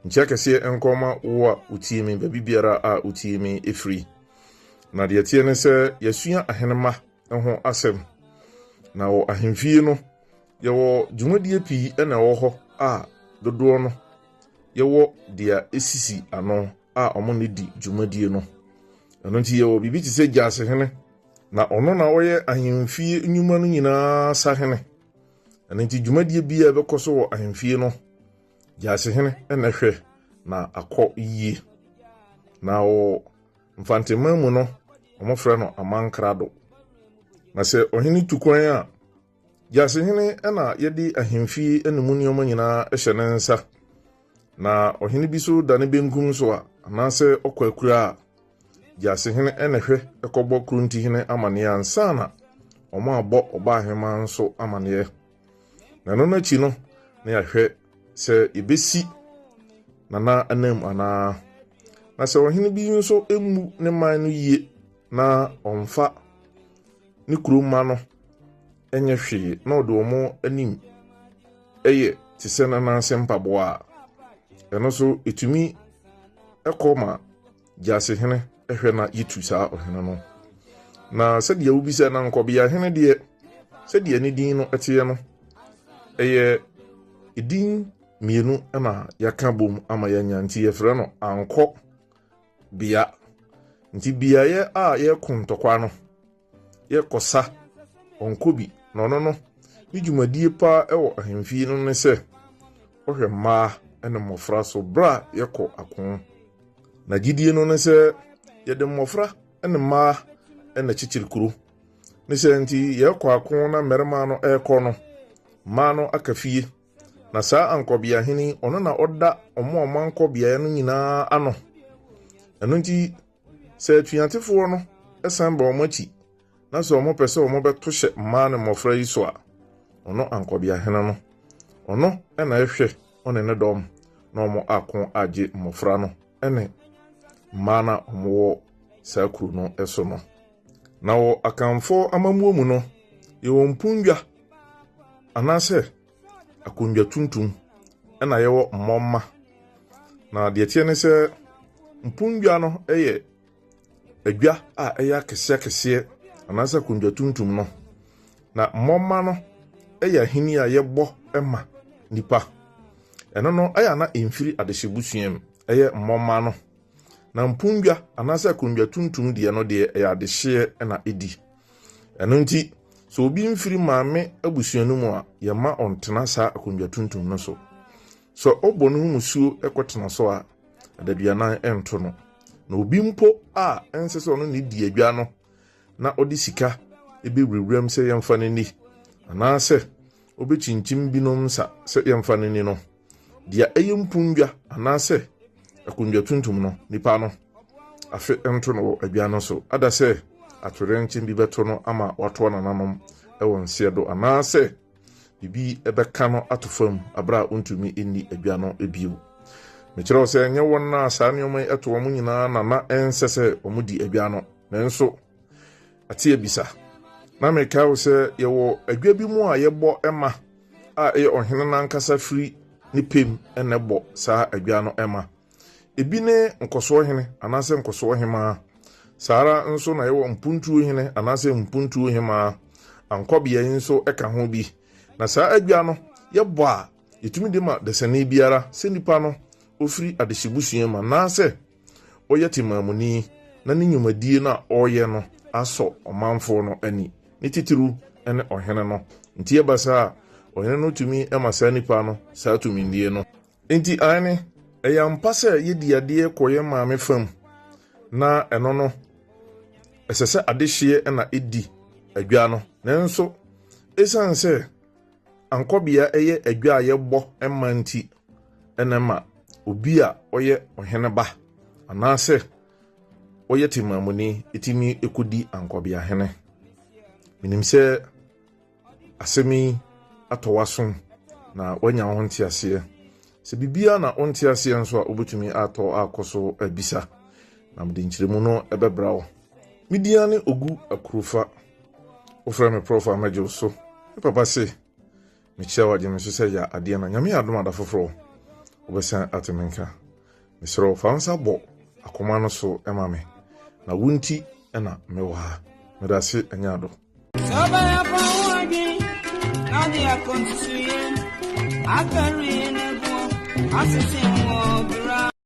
Nchia kese enkoma wo a utie me babi biara a utie me efri. Na de tie ne se yasua ahenema ho asem. Na wo ahemfie no yewo dwumadie pii na wo ho a dodo no yewo dia esisi ano a omo ne di dwumadie no. Eno nti yewo bibi ti se Gyase hene na ono na woye ahemfie nnwuma no nyina sa hene. Eno nti dwumadie bia bekoso wo ahemfie no Gyase hene na hwe na akọ yie. Na wo mfantema mu no omofra no amankrado. Na se ohini tukwan a Gyase hene na yedi ahemfie enemu nneoma nyina ehye ne nsa. Na ohini bi so dane benkum so a anase okwakura a Gyase hene na hwe ekọbọ krunti hene amane ansa na omo abọ oba ahema nso amane. Na no na chi no na ya hwe se ibesi nana anam ana. Na se ohini bi nso emu ne man no yie na omfa ne kuroma no enye hwe na odo omo anim eye tisena na sempabo a eno so etumi ekoma Gyase hene ehwe na yitu saa ohene no. Na se de ubisa na nkobia hene de se de ani din no etiye no eye idin mienu na yaka bom ama yanya nti yefre no anko bia. Nti bia ye a ye kuntokwa no ye kosa onkobi no ni dwumadie pa ewo ahemfie no ne se ohwe ma ene mofra so bra ye ko akon. Na gidie no ne se ye de mofra ene ma ene chichirikuru ne se nti ye ko akon na merma no eko no ma no akafie. Na saa ankobia hini ono na oda omo ankobia no nyina ano. Eno nti se atuantefo no esan ba omachi na so omo pese omo beto hye ma ne mofra yi so a ono ankobia hene no ono na ehwe one ne dom na omo akon age mofra no ene ma na omo saa kru no eso no. Na wo akamfo amamuo mu no ye wo mpundwa anase akundwa tuntum na yewo mmomma. Na de tie ne se mpundwa no eye adwa a eya kese anase akundwa tuntum no. Na mmomma no eye hini a yebo ema nipa. Eno no aya na emfiri adehyebusuam eye mmomma no. Na mpundwa anase akundwa tuntum de no de eye adehye na edi. Eno nti so obi mfiri maame abusuanu mu a yema ontena saa akundwa tuntum no so. So obonu musuo ekotena so a adaduanan ento no. Na obi mpo a ensese ono ne di adwa no na odi sika ebewuram se yemfa nani anase obechinchim binom sa se yemfa nani no. Dia eyempundwa anase akundwa tuntum no nipa no afi ento no adwa no so. Ada se atorenchin bi beto no ama wato nananom ewon siedo anase bibi ebeka no atofam abra ontumi eni adwa no ebiu. Mekiro se enye won na asa ne omai eto omo nyina na na ensese omudi adwa no nanso ate ebisa na meka wo se yewo adwa bi mu a yebo ema a e ohene na nkasa firi ni pem enebo saa adwa no ema ebi ne nkoso ohene anase nkoso ohema Sara nso na yewo mpuntu hene anase mpuntu hema ankobia nso eka ho bi. Na saa adwa no yebo a yetumi de ma desane biara se nipa no ofiri adehyebusuam ma nase oyetimamuni na ne nyumadie na oye no aso omanfo no ani ne titiru ene ohene no. Nti yebasa ohene no tumi emasa nipa no saa tumi ndie no. Nti ane eyampase yedi ade koye maame fam na eno no esese adehye na edi adwa no nanso esanse ankobia eye adwa yebo emanti enema obi a oye ohene ba anase oye timamuni etimi ekudi ankobia hene. Minim se asemi atowason na wanya ho ntiase se bibia na ontiase nso a obutumi ato akoso abisa na mde nkyiremu no ebebrawo. Midiane ogu akrufa ofra me profa majo so papa se me chia waje me so se ya ade na nyame adom ada foforo wobɛsan atemenka mesrɛ fansa bɔ akoma no so emame na wunti ena mewɔ ha medase anyado Now they are going to see him. I can read it.